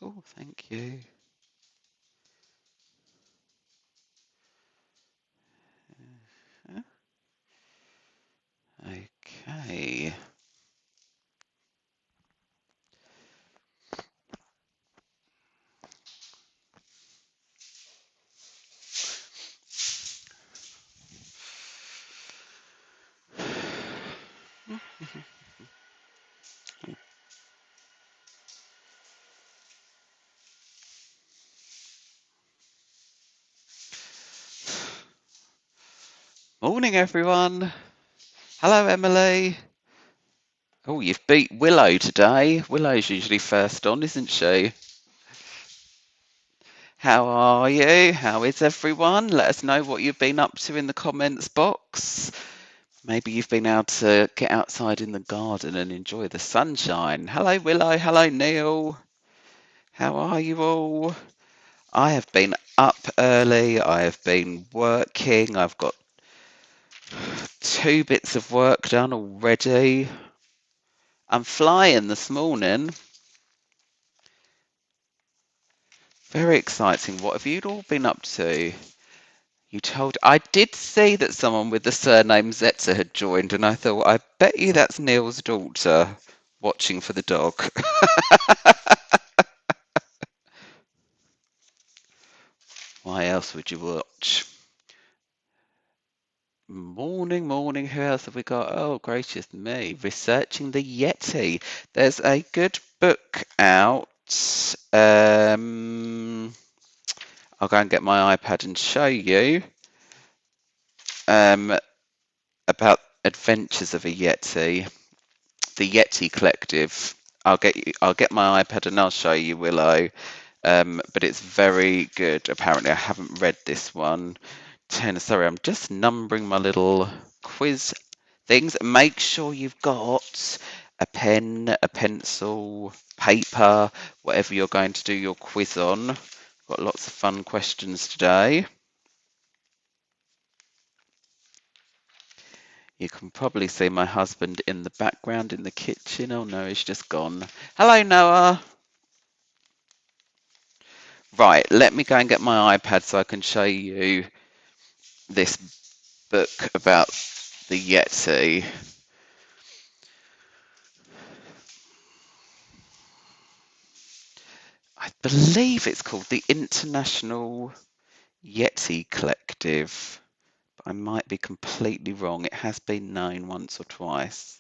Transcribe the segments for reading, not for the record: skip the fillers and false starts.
Oh, thank you. Okay. Morning, everyone. Hello, Emily. Oh, you've beat Willow today. Willow's usually first on, isn't she? How are you? How is everyone? Let us know what you've been up to in the comments box. Maybe you've been able to get outside in the garden and enjoy the sunshine. Hello, Willow. Hello, Neil. How are you all? I have been up early. I have been working. I've got 2 bits of work done already. I'm flying this morning. Very exciting. What have you all been up to? I did see that someone with the surname Zetzer had joined, and I thought, I bet you that's Neil's daughter watching for the dog. Why else would you watch? Morning, morning. Who else have we got? Oh, gracious me. Researching the Yeti. There's a good book out. I'll go and get my iPad and show you um, about Adventures of a Yeti. The Yeti Collective. I'll get my iPad and I'll show you, Willow. But it's very good. Apparently, I haven't read this one. Sorry, I'm just numbering my little quiz things. Make sure you've got a pen, a pencil, paper, whatever you're going to do your quiz on. Got lots of fun questions today. You can probably see my husband in the background in the kitchen. Oh no, he's just gone. Hello, Noah. Right, let me go and get my iPad so I can show you this book about the Yeti. I believe it's called the International Yeti Collective. But I might be completely wrong. It has been known once or twice.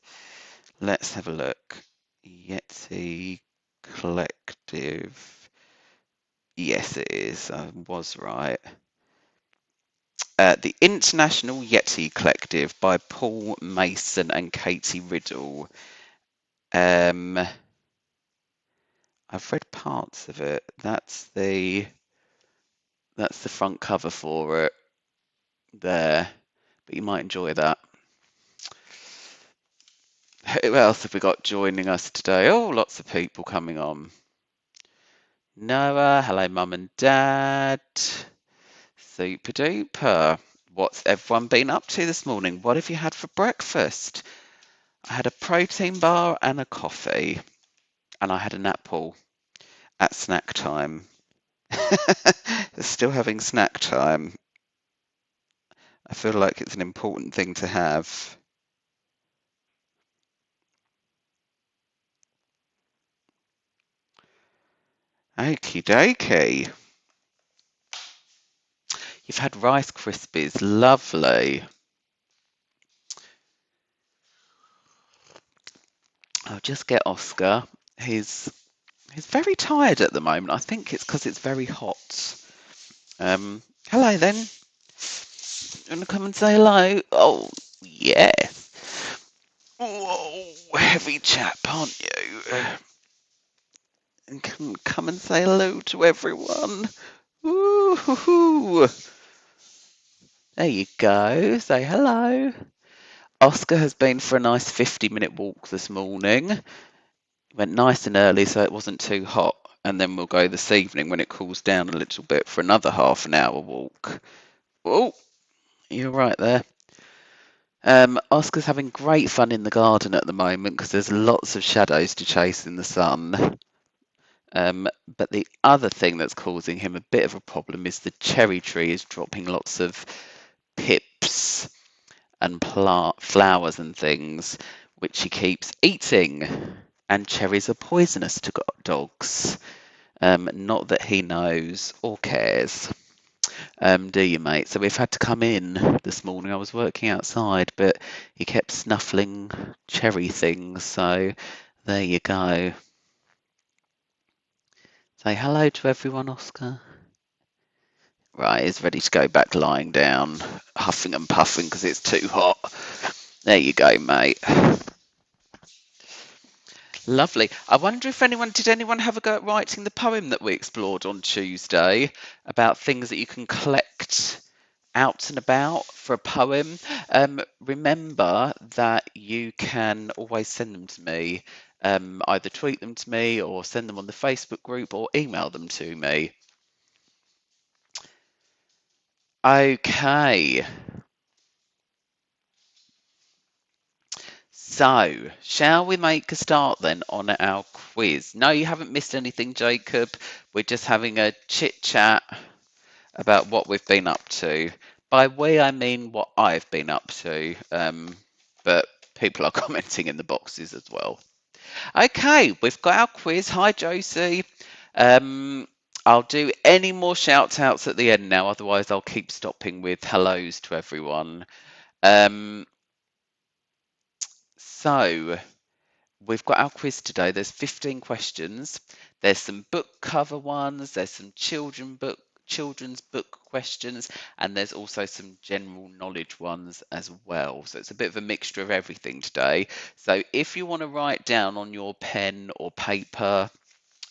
Let's have a look. Yeti Collective. Yes, it is. I was right. The International Yeti Collective by Paul Mason and Katie Riddle. I've read parts of it. That's the front cover for it there. But you might enjoy that. Who else have we got joining us today? Oh, lots of people coming on. Noah, hello, Mum and Dad. Super duper. What's everyone been up to this morning? What have you had for breakfast? I had a protein bar and a coffee, and I had an apple at snack time. Still having snack time. I feel like it's an important thing to have. Okie dokie. You've had Rice Krispies. Lovely. I'll just get Oscar. He's very tired at the moment. I think it's because it's very hot. Hello then. You want to come and say hello? Oh, yes. Whoa, heavy chap, aren't you? And come and say hello to everyone. Ooh, there you go. Say hello. Oscar has been for a nice 50-minute walk this morning. Went nice and early so it wasn't too hot. And then we'll go this evening when it cools down a little bit for another half an hour walk. Oh, you're right there. Oscar's having great fun in the garden at the moment because there's lots of shadows to chase in the sun. But the other thing that's causing him a bit of a problem is the cherry tree is dropping lots of pips and flowers and things, which he keeps eating. And cherries are poisonous to dogs. Not that he knows or cares. Do you, mate? So we've had to come in this morning. I was working outside, but he kept snuffling cherry things. So there you go. Say hello to everyone, Oscar. Right, he's ready to go back lying down, huffing and puffing because it's too hot. There you go, mate. Lovely. I wonder if did anyone have a go at writing the poem that we explored on Tuesday about things that you can collect out and about for a poem? Remember that you can always send them to me, either tweet them to me or send them on the Facebook group or email them to me. Okay. So, shall we make a start then on our quiz? No, you haven't missed anything, Jacob. We're just having a chit chat about what we've been up to. By we, I mean what I've been up to, but people are commenting in the boxes as well. Okay, we've got our quiz. Hi, Josie. I'll do any more shout outs at the end now, otherwise, I'll keep stopping with hellos to everyone. So, we've got our quiz today. There's 15 questions. There's some book cover ones, there's some children's book questions, and there's also some general knowledge ones as well. So it's a bit of a mixture of everything today. So if you want to write down on your pen or paper,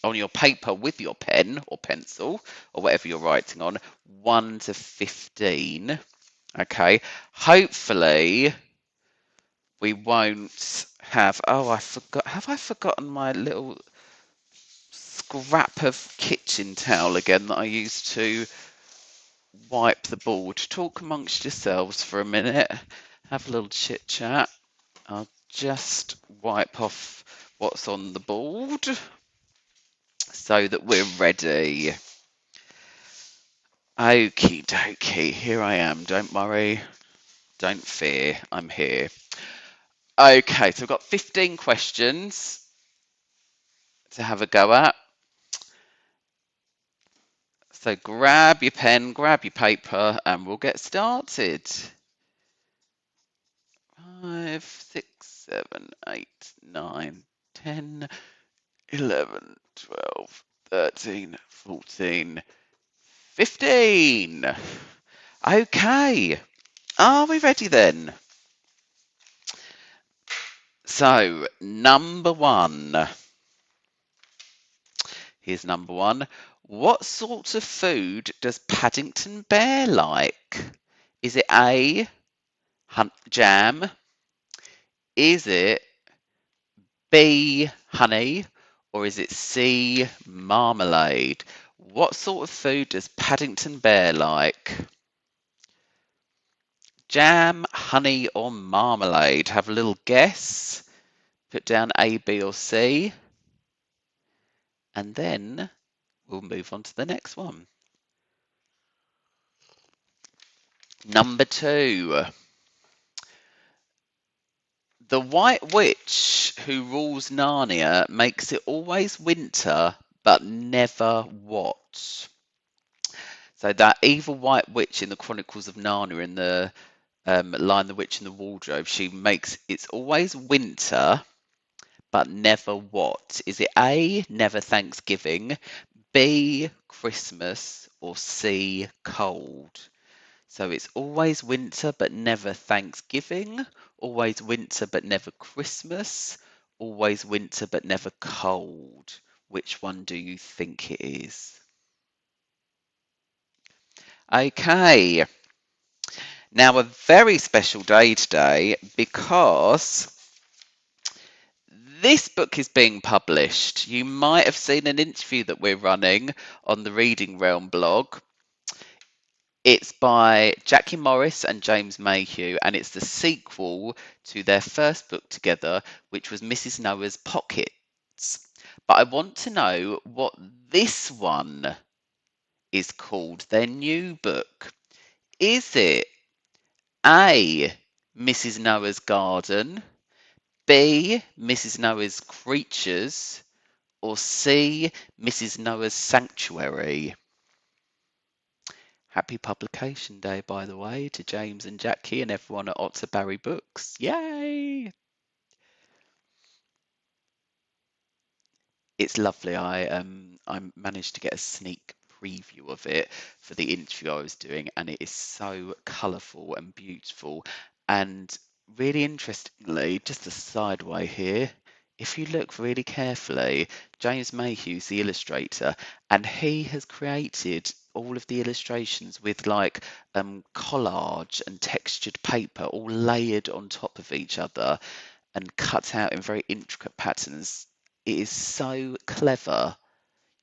on your paper with your pen or pencil or whatever you're writing on, 1 to 15. Okay. Hopefully we won't have, oh, have I forgotten my little scrap of kitchen towel again that I used to wipe the board? Talk amongst yourselves for a minute, have a little chit chat. I'll just wipe off what's on the board so that we're ready. Okie dokie, here I am, don't worry, don't fear, I'm here. Okay, so I've got 15 questions to have a go at. So grab your pen, grab your paper, and we'll get started. 5, 6, 7, 8, 9, 10, 11, 12, 13, 14, 15. Okay, are we ready then? So, number one. Here's number one. What sort of food does Paddington Bear like? Is it A, jam? Is it B, honey? Or is it C, marmalade? What sort of food does Paddington Bear like? Jam, honey, or marmalade? Have a little guess. Put down A, B, or C. And then we'll move on to the next one. Number two. The White Witch who rules Narnia makes it always winter, but never what? So that evil White Witch in the Chronicles of Narnia, in the Lion, the Witch, and the Wardrobe, she makes it's always winter, but never what? Is it A, never Thanksgiving, B, Christmas, or C, cold? So it's always winter but never Thanksgiving, always winter but never Christmas, always winter but never cold. Which one do you think it is? Okay. Now, a very special day today because this book is being published. You might have seen an interview that we're running on the Reading Realm blog. It's by Jackie Morris and James Mayhew, and it's the sequel to their first book together, which was Mrs. Noah's Pocket. But I want to know what this one is called, their new book. Is it A, Mrs. Noah's Garden, B, Mrs. Noah's Creatures, or C, Mrs. Noah's Sanctuary? Happy publication day, by the way, to James and Jackie and everyone at Otter Barry Books. Yay! It's lovely. I managed to get a sneak preview of it for the interview I was doing, and it is so colourful and beautiful. And really interestingly, just a sideway here, if you look really carefully, James Mayhew's the illustrator, and he has created all of the illustrations with like collage and textured paper all layered on top of each other and cut out in very intricate patterns. It is so clever.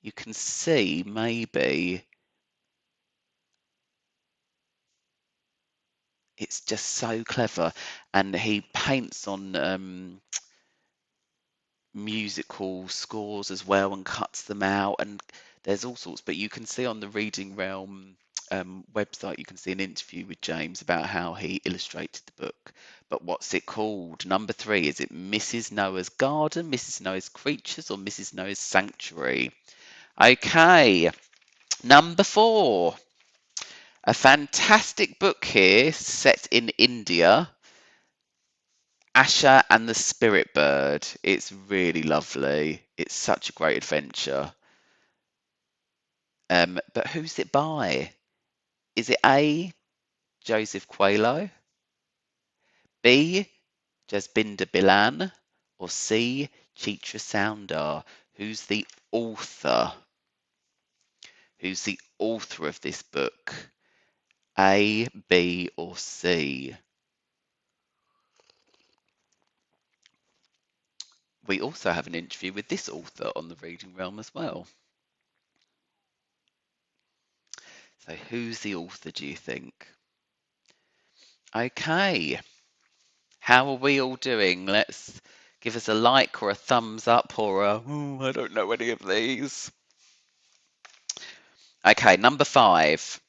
You can see maybe it's just so clever. And he paints on musical scores as well and cuts them out. And there's all sorts. But you can see on the Reading Realm website, you can see an interview with James about how he illustrated the book. But what's it called? Number 3, is it Mrs. Noah's Garden, Mrs. Noah's Creatures, or Mrs. Noah's Sanctuary? Okay, number 4. A fantastic book here set in India, Asha and the Spirit Bird. It's really lovely. It's such a great adventure. But who's it by? Is it A, Joseph Coelho, B, Jasbinder Bilan, or C, Chitra Soundar? Who's the author? Who's the author of this book? A, B, or C? We also have an interview with this author on the Reading Realm as well. So who's the author, do you think? Okay. How are we all doing? Let's give us a like or a thumbs up or a, I don't know any of these. Okay, number 5.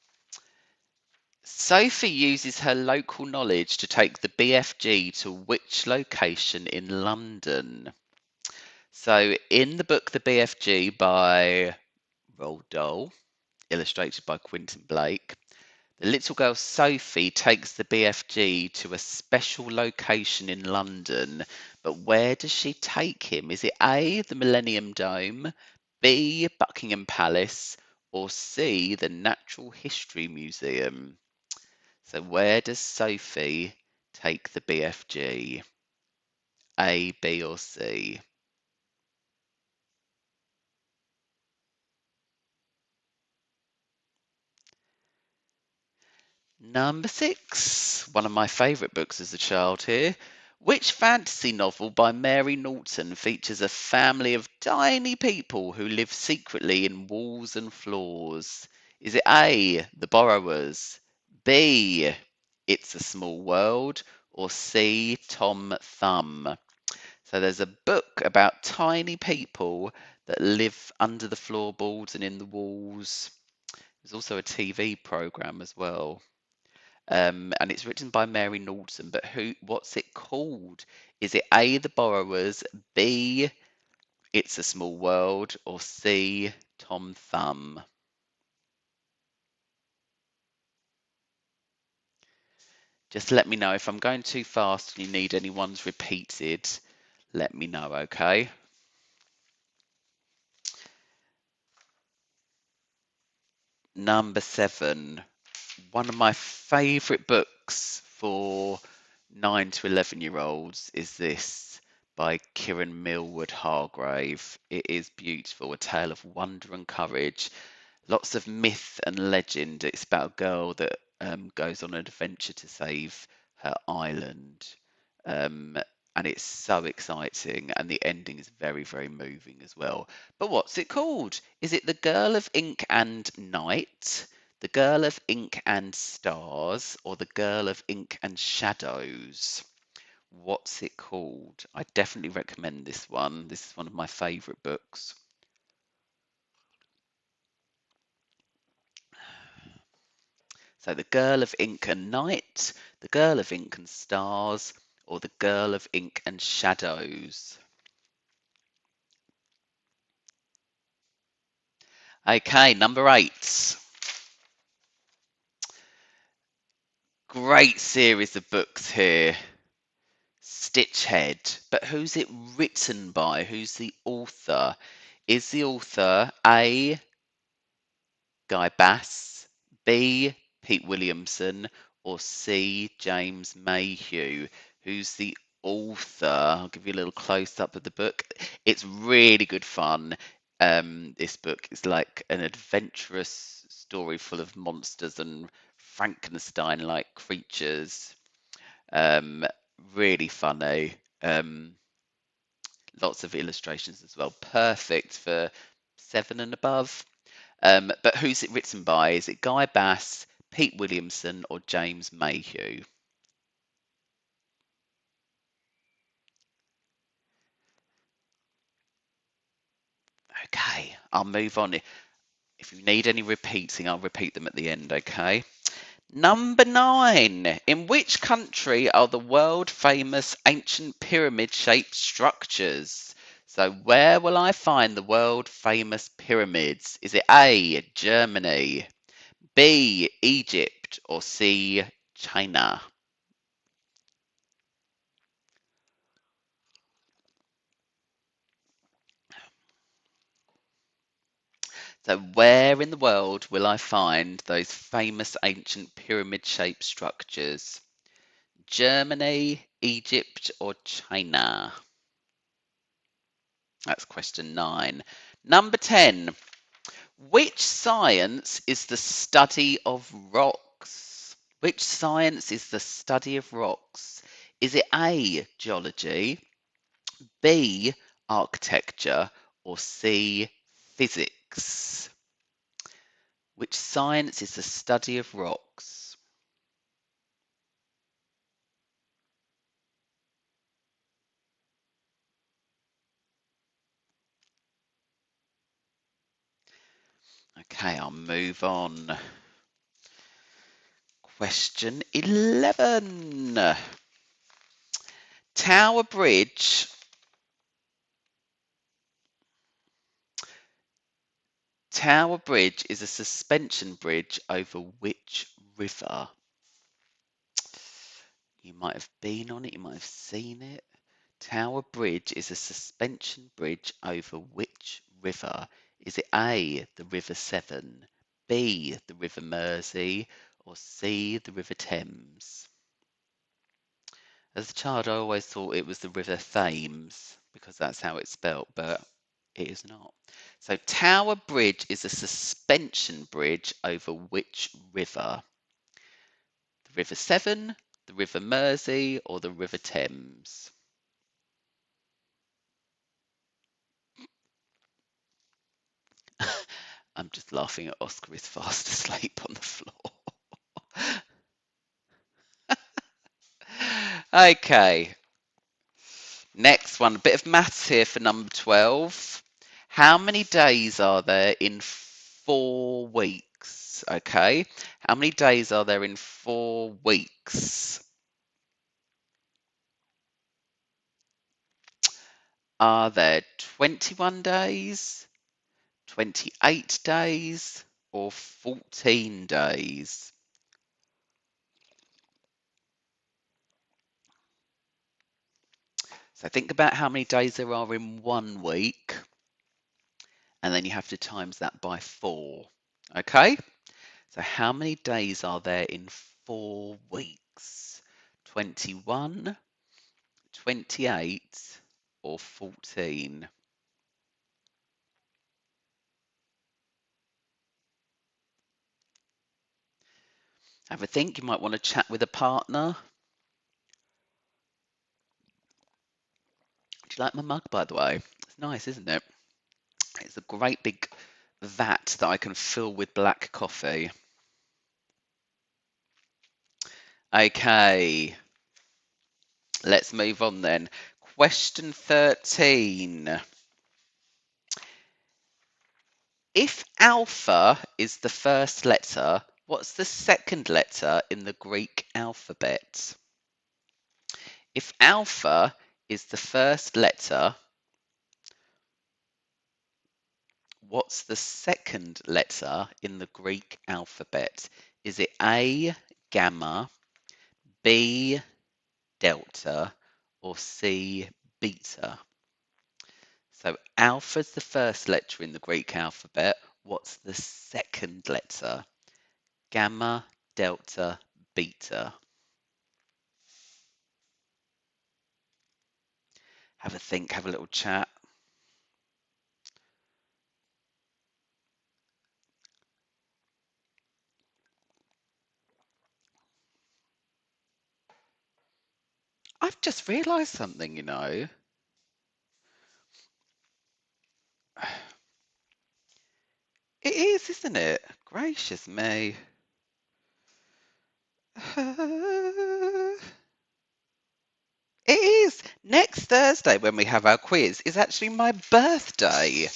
Sophie uses her local knowledge to take the BFG to which location in London? So in the book The BFG by Roald Dahl, illustrated by Quentin Blake, the little girl Sophie takes the BFG to a special location in London, but where does she take him? Is it A, the Millennium Dome, B, Buckingham Palace, or C, the Natural History Museum? So where does Sophie take the BFG? A, B, or C? Number 6, one of my favourite books as a child here. Which fantasy novel by Mary Norton features a family of tiny people who live secretly in walls and floors? Is it A, The Borrowers, B, It's a Small World, or C, Tom Thumb? So there's a book about tiny people that live under the floorboards and in the walls. There's also a TV program as well. And it's written by Mary Norton, but what's it called? Is it A, The Borrowers, B, It's a Small World, or C, Tom Thumb? Just let me know if I'm going too fast and you need any ones repeated. Let me know, okay? Number 7. One of my favourite books for 9 to 11-year-olds is this by Kieran Millward Hargrave. It is beautiful, a tale of wonder and courage. Lots of myth and legend. It's about a girl that goes on an adventure to save her island. Um, and it's so exciting, and the ending is very, very moving as well. But what's it called? Is it The Girl of Ink and Night, The Girl of Ink and Stars, or The Girl of Ink and Shadows? What's it called? I definitely recommend this one. This is one of my favourite books. So The Girl of Ink and Night, The Girl of Ink and Stars, or The Girl of Ink and Shadows. Okay, number 8. Great series of books here. Stitchhead. But who's it written by? Who's the author? Is the author A. Guy Bass, B. Pete Williamson, or C. James Mayhew? Who's the author? I'll give you a little close up of the book. It's really good fun. This book is like an adventurous story full of monsters and Frankenstein-like creatures. Um, really funny. Lots of illustrations as well. Perfect for 7 and above. But who's it written by? Is it Guy Bass, Pete Williamson, or James Mayhew? Okay, I'll move on. If you need any repeating, I'll repeat them at the end, okay? Number 9. In which country are the world famous ancient pyramid shaped structures? So, where will I find the world famous pyramids? Is it A, Germany, B, Egypt, or C, China? So, where in the world will I find those famous ancient pyramid shaped structures? Germany, Egypt, or China? That's question 9. Number 10. Which science is the study of rocks? Which science is the study of rocks? Is it A, geology, B, architecture, or C, physics? Which science is the study of rocks? Okay, I'll move on. Question 11. Tower Bridge. Tower Bridge is a suspension bridge over which river? You might have been on it, you might have seen it. Tower Bridge is a suspension bridge over which river? Is it A, the River Severn, B, the River Mersey, or C, the River Thames? As a child, I always thought it was the River Thames because that's how it's spelt, but it is not. So, Tower Bridge is a suspension bridge over which river? The River Severn, the River Mersey, or the River Thames? I'm just laughing at Oscar is fast asleep on the floor. Okay, next one. A bit of maths here for number 12. How many days are there in 4 weeks? Okay, how many days are there in 4 weeks? Are there 21 days, 28 days, or 14 days? So think about how many days there are in 1 week, and then you have to times that by 4. Okay? So how many days are there in 4 weeks? 21, 28, or 14? Have a think. You might want to chat with a partner. Do you like my mug, by the way? It's nice, isn't it? It's a great big vat that I can fill with black coffee. Okay. Let's move on then. Question 13. If alpha is the first letter, what's the second letter in the Greek alphabet? If alpha is the first letter, what's the second letter in the Greek alphabet? Is it A, gamma, B, delta, or C, beta? So alpha's the first letter in the Greek alphabet. What's the second letter? Gamma, delta, beta. Have a think, have a little chat. I've just realised something, you know. It is, isn't it? Gracious me. It is. Next Thursday, when we have our quiz, is actually my birthday.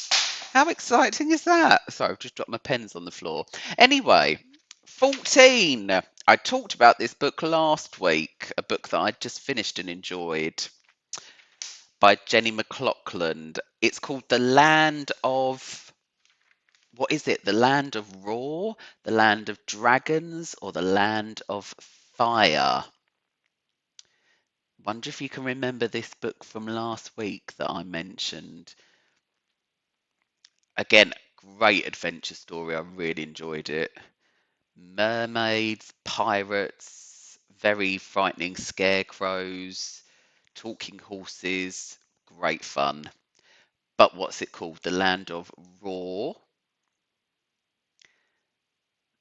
How exciting is that? Sorry, I've just dropped my pens on the floor. Anyway, 14. I talked about this book last week, a book that I'd just finished and enjoyed by Jenny McLaughlin. It's called The Land of, what is it? The Land of Raw, The Land of Dragons, or The Land of Fire? Wonder if you can remember this book from last week that I mentioned. Again, great adventure story. I really enjoyed it. Mermaids, pirates, very frightening scarecrows, talking horses, great fun. But what's it called? The Land of Raw,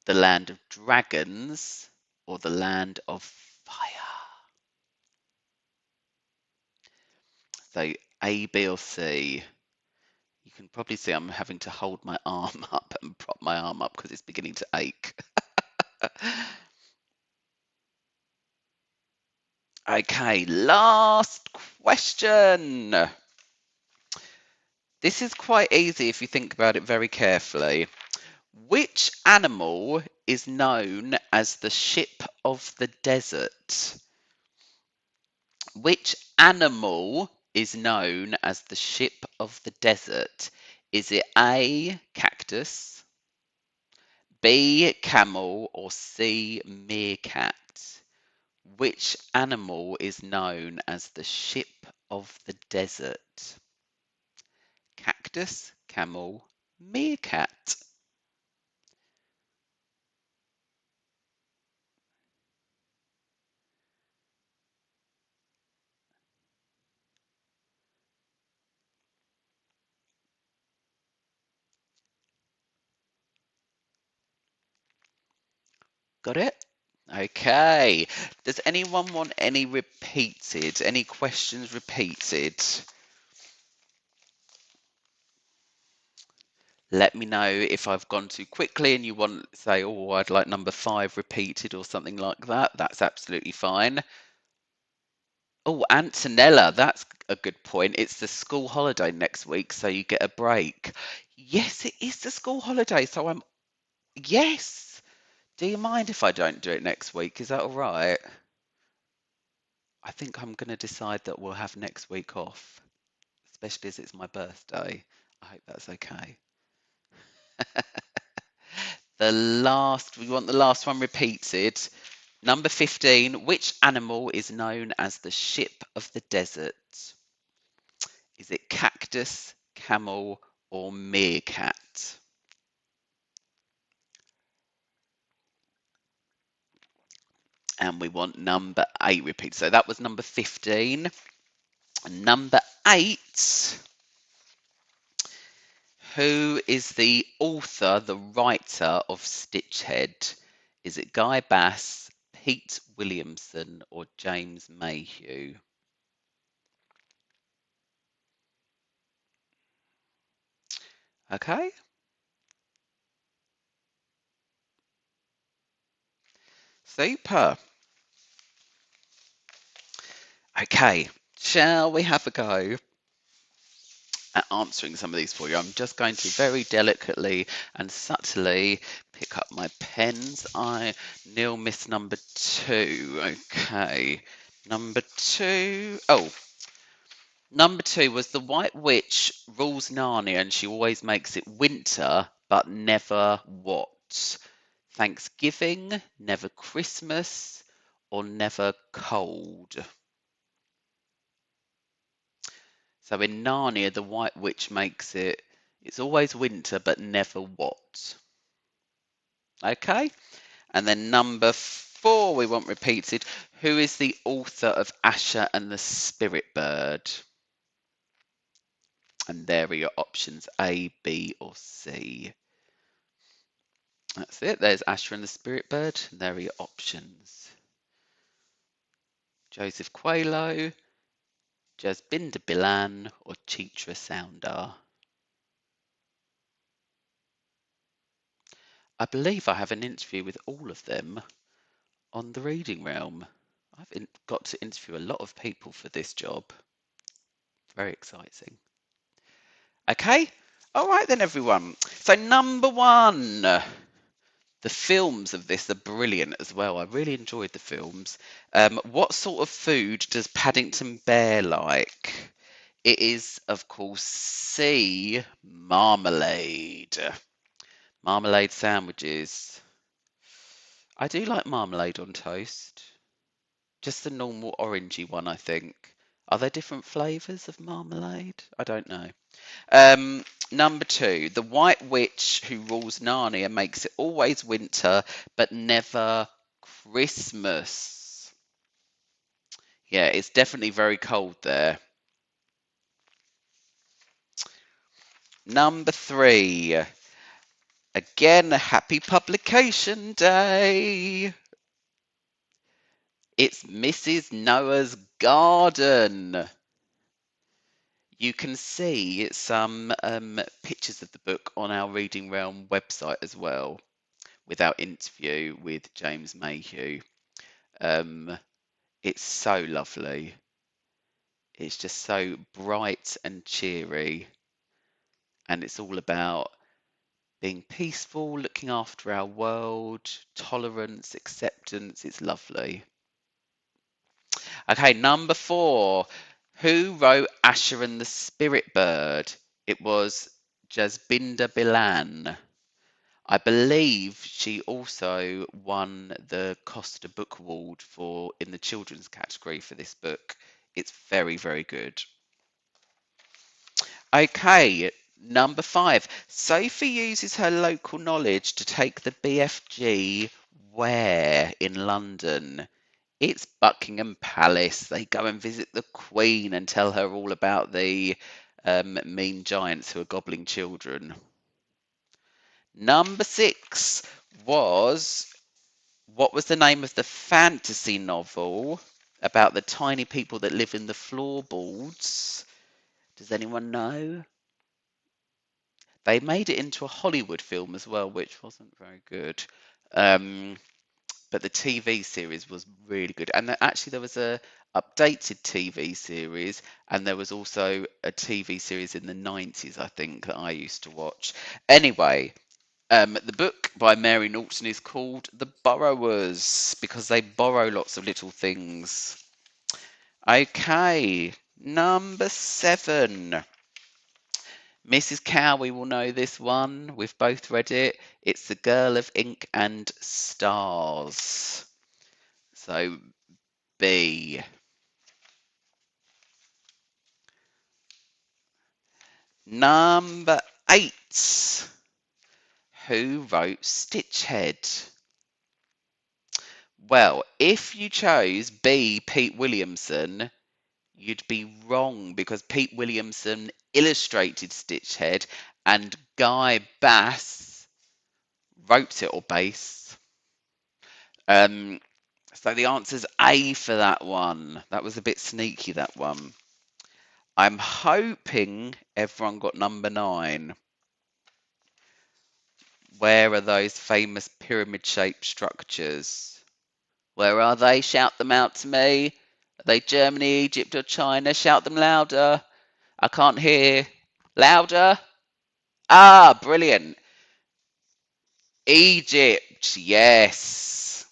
the Land of Dragons, or the Land of Fire? So A, B, or C? You can probably see I'm having to hold my arm up and prop my arm up because it's beginning to ache. Okay, last question. This is quite easy if you think about it very carefully. Which animal is known as the ship of the desert? Which animal is known as the ship of the desert? Is it A, cactus, B, camel, or C, meerkat? Which animal is known as the ship of the desert? Cactus, camel, meerkat. Got it? Okay. Does anyone want any repeated? Any questions repeated? Let me know if I've gone too quickly and you want to say, oh, I'd like number 5 repeated or something like that. That's absolutely fine. Oh, Antonella, that's a good point. It's the school holiday next week, so you get a break. Yes, it is the school holiday, so yes. Do you mind if I don't do it next week? Is that all right? I think I'm going to decide that we'll have next week off, especially as it's my birthday. I hope that's okay. We want the last one repeated. Number 15, which animal is known as the ship of the desert? Is it cactus, camel, or meerkat? And we want number 8 repeated. So that was number 15. Number 8. Who is the author, the writer of Stitchhead? Is it Guy Bass, Pete Williamson, or James Mayhew? Okay, super. Okay, shall we have a go at answering some of these for you? I'm just going to very delicately and subtly pick up my pens. Neil missed number 2. Okay, number 2. Oh, number 2 was the White Witch rules Narnia and she always makes it winter, but never what? Thanksgiving, never Christmas, or never cold? So in Narnia, the White Witch makes it's always winter, but never what? Okay. And then number 4, we want repeated. Who is the author of Asher and the Spirit Bird? And there are your options, A, B, or C. That's it. There's Asher and the Spirit Bird. And there are your options. Joseph Coelho, Jasbinder Bilan, or Chitra Soundar. I believe I have an interview with all of them on the Reading Realm. I've got to interview a lot of people for this job. Very exciting. Okay, all right then, everyone. So number 1, the films of this are brilliant as well. I really enjoyed the films. What sort of food does Paddington Bear like? It is, of course, C, marmalade. Marmalade sandwiches. I do like marmalade on toast. Just the normal orangey one, I think. Are there different flavours of marmalade? I don't know. Number 2, the White Witch who rules Narnia makes it always winter, but never Christmas. Yeah, it's definitely very cold there. Number 3, again, happy publication day. It's Mrs. Noah's Garden. You can see some pictures of the book on our Reading Realm website as well, with our interview with James Mayhew. It's so lovely. It's just so bright and cheery, and it's all about being peaceful, looking after our world, tolerance, acceptance. It's lovely. Okay, number 4. Who wrote Asher and the Spirit Bird? It was Jasbinder Bilan. I believe she also won the Costa Book Award in the children's category for this book. It's very, very good. Okay, number 5. Sophie uses her local knowledge to take the BFG where in London? It's Buckingham Palace. They go and visit the Queen and tell her all about the mean giants who are gobbling children. Number 6 was, what was the name of the fantasy novel about the tiny people that live in the floorboards? Does anyone know? They made it into a Hollywood film as well, which wasn't very good. But the TV series was really good. And actually, there was a updated TV series, and there was also a TV series in the 90s, I think, that I used to watch. Anyway, the book by Mary Norton is called The Borrowers because they borrow lots of little things. Okay, number 7. Mrs. Cowie will know this one. We've both read it. It's The Girl of Ink and Stars. So, B. Number 8. Who wrote Stitchhead? Well, if you chose B, Pete Williamson, you'd be wrong because Pete Williamson illustrated Stitchhead and Guy Bass wrote it, or Bass. So the answer's A for that one. That was a bit sneaky, that one. I'm hoping everyone got number 9. Where are those famous pyramid-shaped structures? Where are they? Shout them out to me. Are they Germany, Egypt, or China? Shout them louder. I can't hear. Louder. Ah, brilliant. Egypt, yes.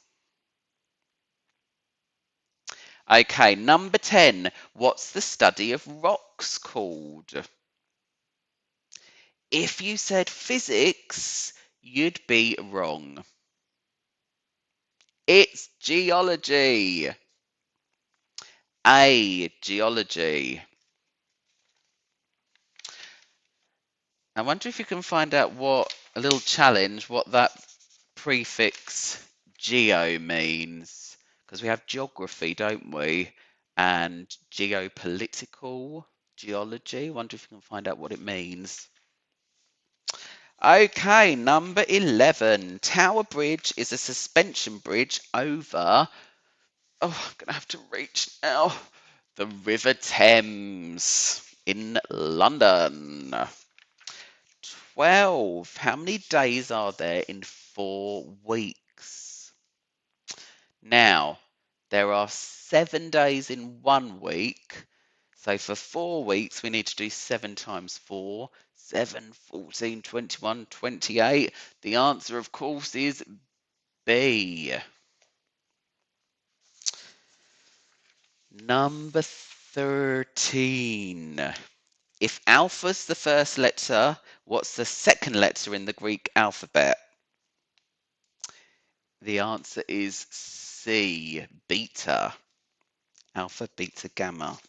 Okay, number 10. What's the study of rocks called? If you said physics, you'd be wrong. It's geology. Geology. I wonder if you can find out a little challenge, what that prefix geo means. Because we have geography, don't we? And geopolitical geology. I wonder if you can find out what it means. Okay, number 11. Tower Bridge is a suspension bridge over. Oh, I'm going to have to reach now. The River Thames in London. 12. How many days are there in 4 weeks? Now, there are 7 days in 1 week. So for 4 weeks, we need to do 7 times 4. 7, 14, 21, 28. The answer, of course, is B. Number 13. If alpha's the first letter, what's the second letter in the Greek alphabet? The answer is C, beta. Alpha, beta, gamma.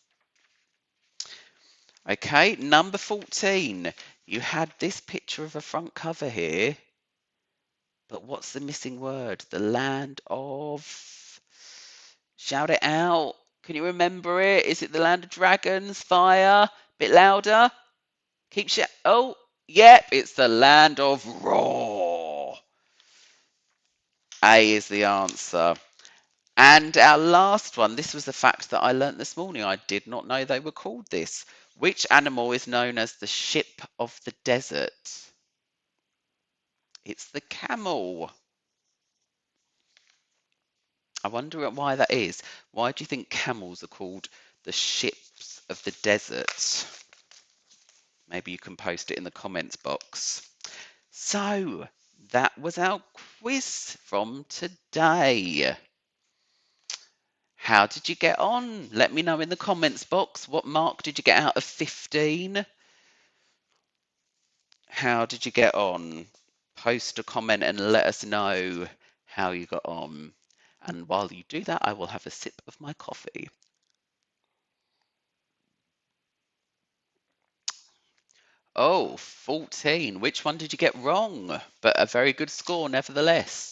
Okay, number 14. You had this picture of a front cover here, but what's the missing word? The land of... Shout it out. Can you remember it? Is it the land of dragons, fire? Bit louder. Keep Oh, yep, it's the land of Raw. A is the answer. And our last one, this was the fact that I learnt this morning. I did not know they were called this. Which animal is known as the ship of the desert? It's the camel. I wonder why that is. Why do you think camels are called the ships of the desert? Maybe you can post it in the comments box. So, that was our quiz from today. How did you get on? Let me know in the comments box. What mark did you get out of 15? How did you get on? Post a comment and let us know how you got on. And while you do that, I will have a sip of my coffee. Oh, 14. Which one did you get wrong? But a very good score nevertheless.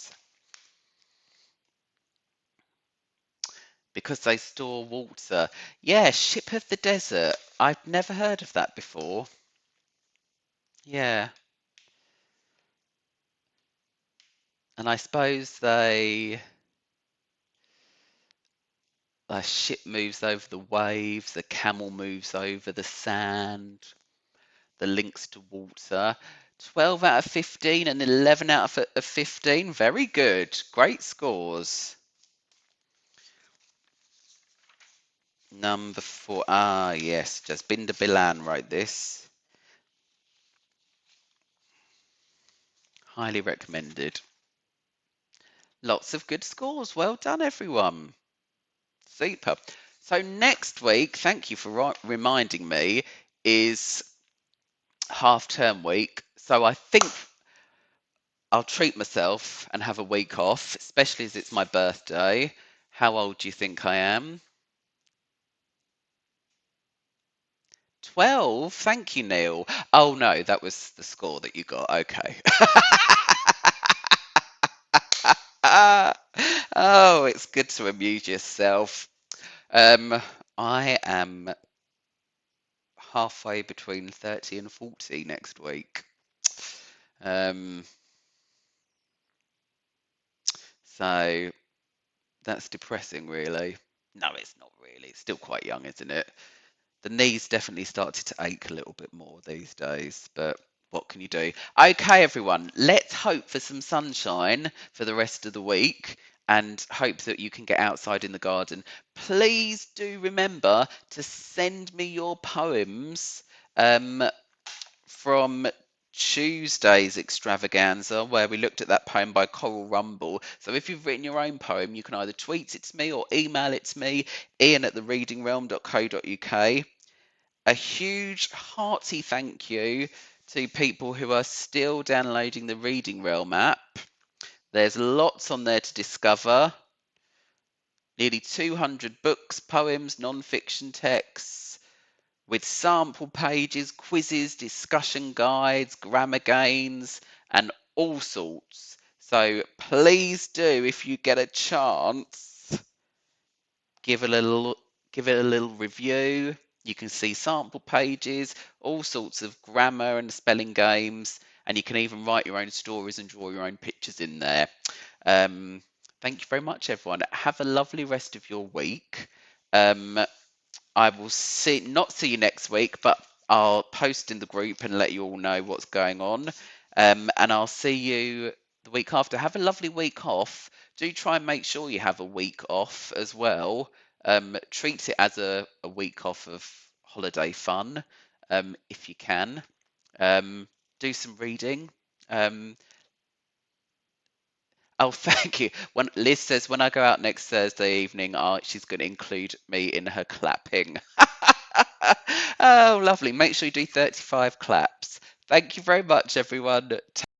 Because they store water. Yeah, ship of the desert. I've never heard of that before. Yeah. And I suppose a ship moves over the waves, a camel moves over the sand, the links to water. 12 out of 15 and 11 out of 15. Very good. Great scores. Number 4. Ah, yes. Jasbinder Bilan wrote this. Highly recommended. Lots of good scores. Well done, everyone. Super. So next week, thank you for reminding me, is half-term week. So I think I'll treat myself and have a week off, especially as it's my birthday. How old do you think I am? 12. Thank you, Neil. Oh, no, that was the score that you got. Okay. Oh, it's good to amuse yourself. I am halfway between 30 and 40 next week. So that's depressing, really. No, it's not really. It's still quite young, isn't it? The knees definitely started to ache a little bit more these days, but what can you do? Okay, everyone, let's hope for some sunshine for the rest of the week. and hope that you can get outside in the garden. Please do remember to send me your poems um, from Tuesday's extravaganza, where we looked at that poem by Coral Rumble. So if you've written your own poem, you can either tweet it to me or email it to me, ian@thereadingrealm.co.uk. A huge hearty thank you to people who are still downloading the Reading Realm app. There's lots on there to discover. Nearly 200 books, poems, non-fiction texts, with sample pages, quizzes, discussion guides, grammar gains, and all sorts. So please do, if you get a chance, give it a little review. You can see sample pages, all sorts of grammar and spelling games, and you can even write your own stories and draw your own pictures in there. Um, Thank you very much, everyone. Have a lovely rest of your week. I will not see you next week, but I'll post in the group and let you all know what's going on. And I'll see you the week after. Have a lovely week off. Do try and make sure you have a week off as well. Treat it as a week off of holiday fun, if you can. Do some reading. Oh, thank you. When Liz says when I go out next Thursday evening, she's going to include me in her clapping. Oh, lovely. Make sure you do 35 claps. Thank you very much, everyone.